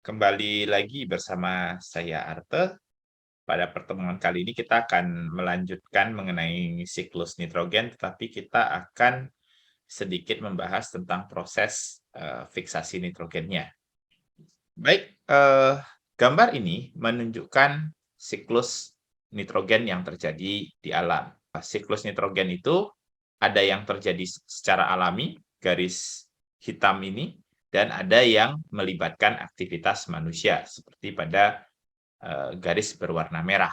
Kembali lagi bersama saya Arte. Pada pertemuan kali ini kita akan melanjutkan mengenai siklus nitrogen, tetapi kita akan sedikit membahas tentang proses fiksasi nitrogennya. Baik, gambar ini menunjukkan siklus nitrogen yang terjadi di alam. Siklus nitrogen itu ada yang terjadi secara alami, garis hitam ini, dan ada yang melibatkan aktivitas manusia, seperti pada garis berwarna merah.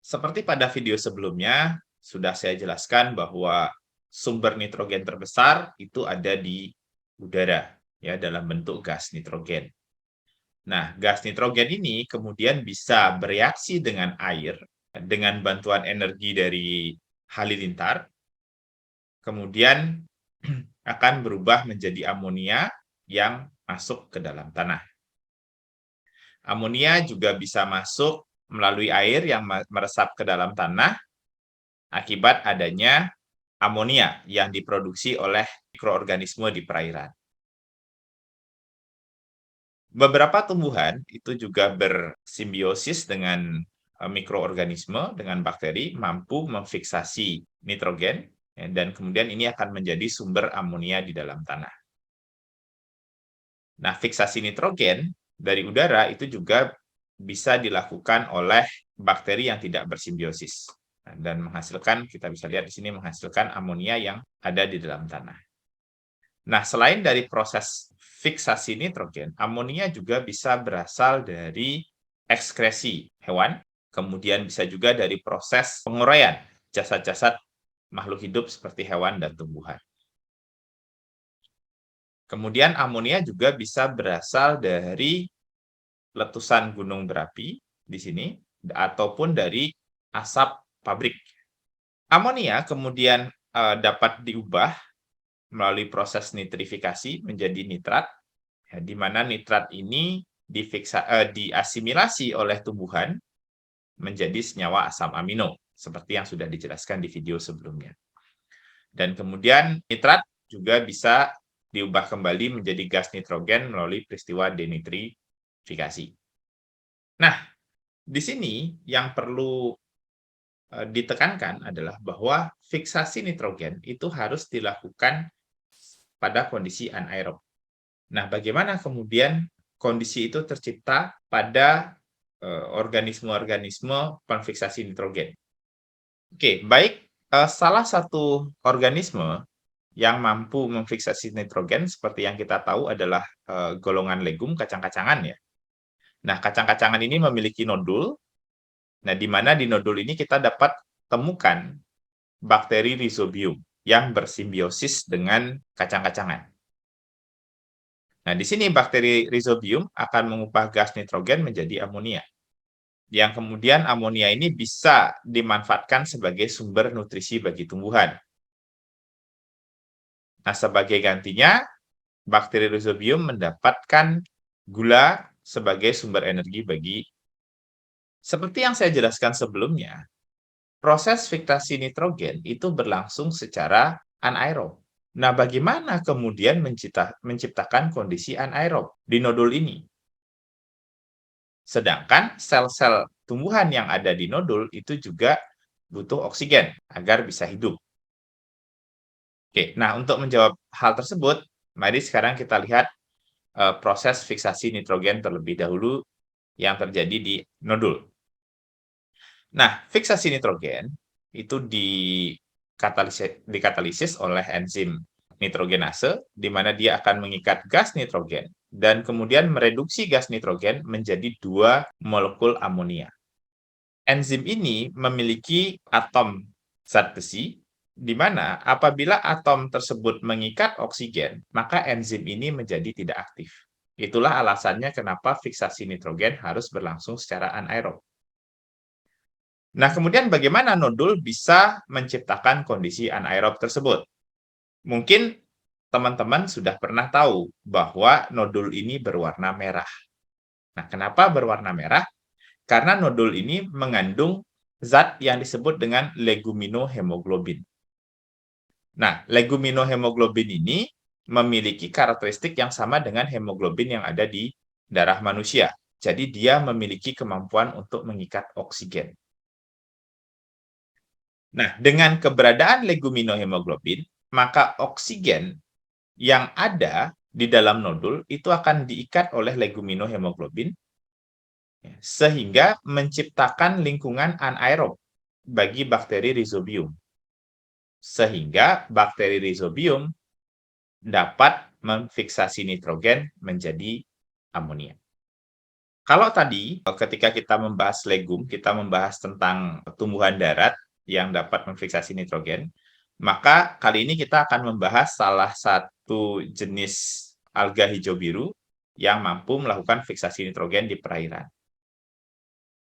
Seperti pada video sebelumnya, sudah saya jelaskan bahwa sumber nitrogen terbesar itu ada di udara, ya, dalam bentuk gas nitrogen. Nah, gas nitrogen ini kemudian bisa bereaksi dengan air dengan bantuan energi dari halilintar, kemudian akan berubah menjadi amonia yang masuk ke dalam tanah. Amonia juga bisa masuk melalui air yang meresap ke dalam tanah akibat adanya amonia yang diproduksi oleh mikroorganisme di perairan. Beberapa tumbuhan itu juga bersimbiosis dengan mikroorganisme, dengan bakteri, mampu memfiksasi nitrogen, ya, dan kemudian ini akan menjadi sumber amonia di dalam tanah. Nah, fiksasi nitrogen dari udara itu juga bisa dilakukan oleh bakteri yang tidak bersimbiosis. Dan menghasilkan, kita bisa lihat di sini, menghasilkan amonia yang ada di dalam tanah. Nah, selain dari proses fiksasi nitrogen, amonia juga bisa berasal dari ekskresi hewan, kemudian bisa juga dari proses penguraian jasad-jasad makhluk hidup seperti hewan dan tumbuhan. Kemudian amonia juga bisa berasal dari letusan gunung berapi di sini, ataupun dari asap pabrik. Amonia kemudian dapat diubah melalui proses nitrifikasi menjadi nitrat, ya, di mana nitrat ini diasimilasi oleh tumbuhan menjadi senyawa asam amino, seperti yang sudah dijelaskan di video sebelumnya. Dan kemudian nitrat juga bisa diubah kembali menjadi gas nitrogen melalui peristiwa denitrifikasi. Nah, di sini yang perlu ditekankan adalah bahwa fiksasi nitrogen itu harus dilakukan pada kondisi anaerob. Nah, bagaimana kemudian kondisi itu tercipta pada organisme-organisme konfiksasi nitrogen? Oke, baik, salah satu organisme yang mampu memfiksasi nitrogen seperti yang kita tahu adalah golongan legum, kacang-kacangan, ya. Nah, kacang-kacangan ini memiliki nodul. Nah, di mana di nodul ini kita dapat temukan bakteri Rhizobium yang bersimbiosis dengan kacang-kacangan. Nah, di sini bakteri Rhizobium akan mengubah gas nitrogen menjadi amonia. Yang kemudian amonia ini bisa dimanfaatkan sebagai sumber nutrisi bagi tumbuhan. Nah, sebagai gantinya, bakteri Rhizobium mendapatkan gula sebagai sumber energi bagi. Seperti yang saya jelaskan sebelumnya, proses fiksasi nitrogen itu berlangsung secara anaerob. Nah, bagaimana kemudian menciptakan kondisi anaerob di nodul ini? Sedangkan sel-sel tumbuhan yang ada di nodul itu juga butuh oksigen agar bisa hidup. Oke, nah untuk menjawab hal tersebut, mari sekarang kita lihat proses fiksasi nitrogen terlebih dahulu yang terjadi di nodul. Nah, fiksasi nitrogen itu dikatalisis oleh enzim nitrogenase, di mana dia akan mengikat gas nitrogen dan kemudian mereduksi gas nitrogen menjadi 2 molekul amonia. Enzim ini memiliki atom zat besi, di mana apabila atom tersebut mengikat oksigen, maka enzim ini menjadi tidak aktif. Itulah alasannya kenapa fiksasi nitrogen harus berlangsung secara anaerob. Nah, kemudian bagaimana nodul bisa menciptakan kondisi anaerob tersebut? Mungkin teman-teman sudah pernah tahu bahwa nodul ini berwarna merah. Nah, kenapa berwarna merah? Karena nodul ini mengandung zat yang disebut dengan leguminohemoglobin. Nah, leguminohemoglobin ini memiliki karakteristik yang sama dengan hemoglobin yang ada di darah manusia. Jadi dia memiliki kemampuan untuk mengikat oksigen. Nah, dengan keberadaan leguminohemoglobin, maka oksigen yang ada di dalam nodul itu akan diikat oleh leguminohemoglobin sehingga menciptakan lingkungan anaerob bagi bakteri Rhizobium. Sehingga bakteri Rhizobium dapat memfiksasi nitrogen menjadi amonia. Kalau tadi ketika kita membahas legum, kita membahas tentang tumbuhan darat yang dapat memfiksasi nitrogen, maka kali ini kita akan membahas salah satu jenis alga hijau biru yang mampu melakukan fiksasi nitrogen di perairan.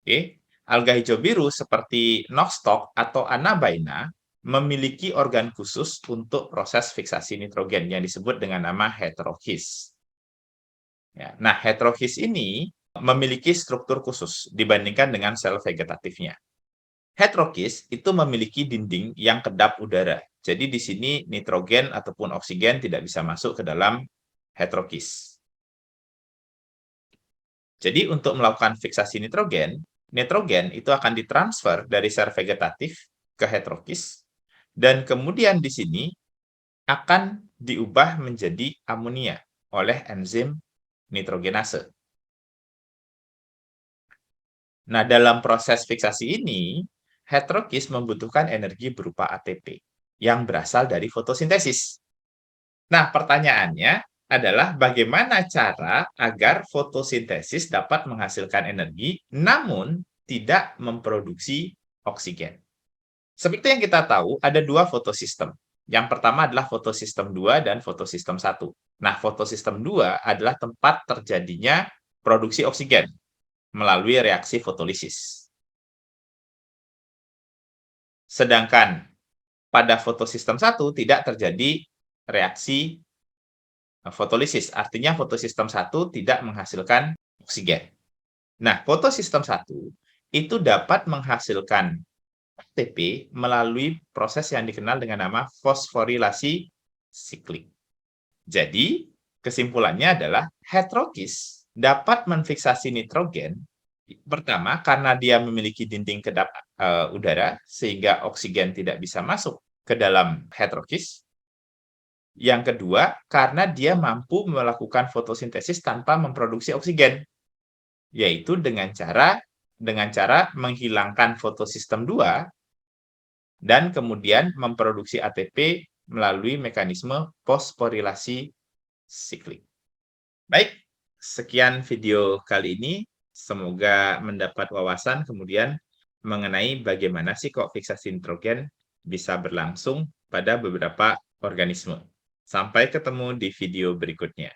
Oke, alga hijau biru seperti nostoc atau anabaina memiliki organ khusus untuk proses fiksasi nitrogen yang disebut dengan nama heterochis. Ya, nah, heterochis ini memiliki struktur khusus dibandingkan dengan sel vegetatifnya. Heterochis itu memiliki dinding yang kedap udara. Jadi di sini nitrogen ataupun oksigen tidak bisa masuk ke dalam heterochis. Jadi untuk melakukan fiksasi nitrogen, nitrogen itu akan ditransfer dari sel vegetatif ke heterochis dan kemudian di sini akan diubah menjadi amonia oleh enzim nitrogenase. Nah, dalam proses fiksasi ini, heterochis membutuhkan energi berupa ATP yang berasal dari fotosintesis. Nah, pertanyaannya adalah bagaimana cara agar fotosintesis dapat menghasilkan energi namun tidak memproduksi oksigen. Seperti yang kita tahu, ada dua fotosistem. Yang pertama adalah fotosistem 2 dan fotosistem 1. Nah, fotosistem 2 adalah tempat terjadinya produksi oksigen melalui reaksi fotolisis. Sedangkan pada fotosistem 1 tidak terjadi reaksi fotolisis, artinya fotosistem 1 tidak menghasilkan oksigen. Nah, fotosistem 1 itu dapat menghasilkan ATP melalui proses yang dikenal dengan nama fosforilasi siklik. Jadi, kesimpulannya adalah heterochis dapat memfiksasi nitrogen pertama karena dia memiliki dinding kedap udara sehingga oksigen tidak bisa masuk ke dalam heterochis. Yang kedua, karena dia mampu melakukan fotosintesis tanpa memproduksi oksigen, yaitu dengan cara menghilangkan fotosistem 2 dan kemudian memproduksi ATP melalui mekanisme fosforilasi siklik. Baik, sekian video kali ini. Semoga mendapat wawasan kemudian mengenai bagaimana sih kok fiksasi nitrogen bisa berlangsung pada beberapa organisme. Sampai ketemu di video berikutnya.